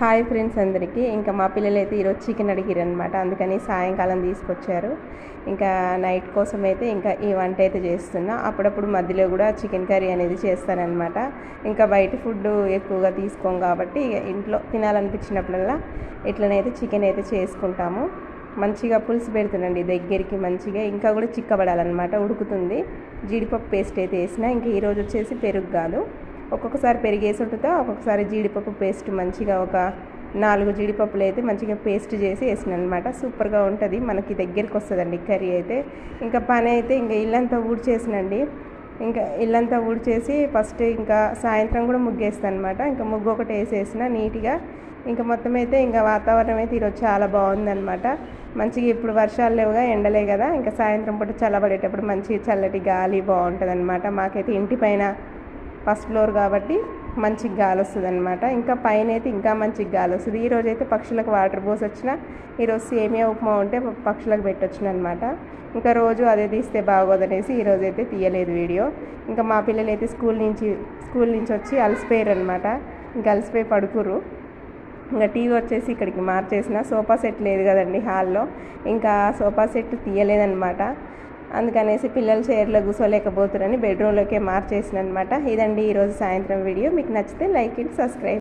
Hi friends అందరికీ. ఇంకా మా పిల్లలైతే ఈరోజు చికెన్ అడిగిరనమాట. అందుకని సాయంకాలం తీసుకొచ్చారు. ఇంకా నైట్ కోసం అయితే ఇంకా ఈ వంట అయితే చేస్తున్నా. అప్పుడప్పుడు మధ్యలో కూడా చికెన్ కర్రీ అనేది చేస్తానన్నమాట. ఇంకా బయట ఫుడ్ ఎక్కువగా తీసుకోం కాబట్టి ఇంట్లో తినాలనిపించినప్పుడల్లా ఇట్లనైతే చికెన్ అయితే చేసుకుంటాము. మంచిగా పులుసు పెడుతుందండి దగ్గరికి మంచిగా, ఇంకా కూడా చిక్కబడాలన్నమాట. ఉడుకుతుంది. జీడిపప్పు పేస్ట్ అయితే వేసిన. ఇంకా ఈరోజు వచ్చేసి పెరుగు కాదు, ఒక్కొక్కసారి పెరిగేసి వేసుంటుందా, ఒక్కొక్కసారి జీడిపప్పు పేస్ట్ మంచిగా ఒక 4 జీడిపప్పులు అయితే మంచిగా పేస్ట్ చేసి వేసిన అనమాట. సూపర్గా ఉంటుంది, మనకి దగ్గరికి వస్తుందండి కర్రీ అయితే. ఇంకా పని అయితే ఇంకా ఇల్లంతా ఊడ్చేసినండి. ఇంకా ఇల్లంతా ఊడ్చేసి ఫస్ట్ ఇంకా సాయంత్రం కూడా ముగ్గేస్తాను అనమాట. ఇంకా ముగ్గు ఒకటి వేసేసిన నీట్గా. ఇంకా మొత్తం అయితే ఇంకా వాతావరణం అయితే ఈరోజు చాలా బాగుందనమాట. మంచిగా ఇప్పుడు వర్షాలు లేవుగా, ఎండలే కదా. ఇంకా సాయంత్రం పూట చల్లబడేటప్పుడు మంచి చల్లటి గాలి బాగుంటుంది అనమాట. మాకైతే ఇంటి పైన ఫస్ట్ ఫ్లోర్ కాబట్టి మంచి గాలి వస్తుంది అనమాట. ఇంకా పైన అయితే ఇంకా మంచి గాలి వస్తుంది. ఈరోజు అయితే పక్షులకు వాటర్ పోసి వచ్చిన. ఈరోజు సేమియా ఉప్మా ఉంటే పక్షులకు పెట్టొచ్చిన అనమాట. ఇంకా రోజు అదే తీస్తే బాగోదనేసి ఈరోజు అయితే తీయలేదు వీడియో. ఇంకా మా పిల్లలు అయితే స్కూల్ నుంచి వచ్చి అలసిపోయారు అనమాట. ఇంకా అలసిపోయి పడుకురు. ఇంకా టీవీ వచ్చేసి ఇక్కడికి మార్చేసిన. సోఫా సెట్ లేదు కదండి హాల్లో, ఇంకా సోఫా సెట్ తీయలేదన్నమాట. అందుకనేసి పిల్లలు చైర్లో కూర్చోలేకపోతున్నారని బెడ్రూమ్లోకే మార్చేసిన అనమాట. ఇదండి ఈరోజు సాయంత్రం వీడియో. మీకు నచ్చితే లైక్ అండ్ సబ్స్క్రైబ్.